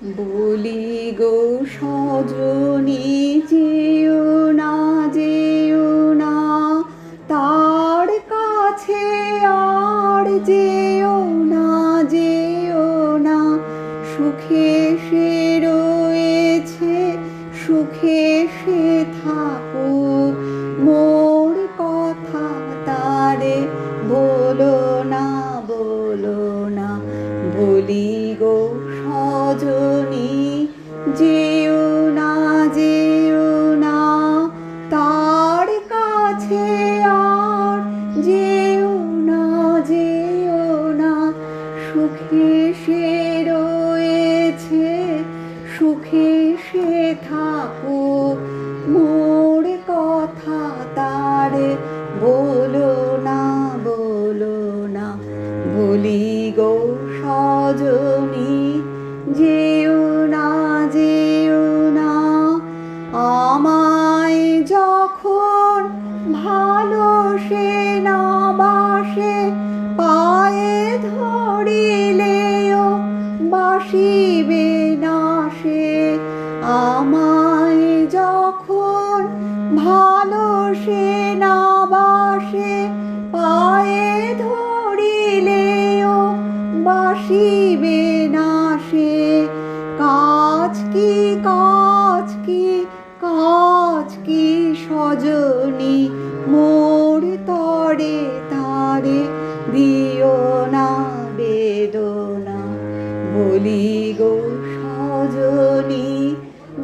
বলি গো সজনি যেও না যেও না, তার কাছে আর যেও না যেও না। সুখে সে রয়েছে, সুখে সে থাকুক, মোর কথা তারে বলো না বলো না। বলি গো সজনি যেও না যেও না, তার কাছে আর যেও না যেও না। সুখে সে রয়েছে, সুখে সে থাকুক, মোর কথা তারে বলো না বলো না। বলি গো সজনি যেও না যেও না। আমায় যখন ভালো সে না বাসে, পায়ে ধরিলেও বাসিবে না সে। আমায় যখন ভালো সে না বাসে, পায়ে ধরিলেও বাসিবে না সে। কাজ কি কাজ কি কাজ কি সজনি, মোর তরে তারে দিও না বেদনা। বলি গো সজনি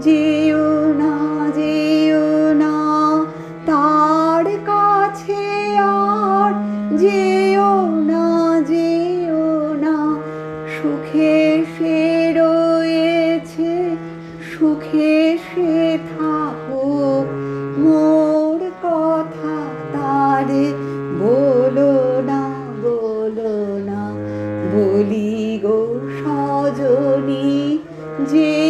যেও না যেও না, তার কাছে আর যেও না যেও না। সুখে সে রয়েছে, সুখে সে থাকুক, মোর কথা তারে বলো না বলো না। বলি গো সজনি যে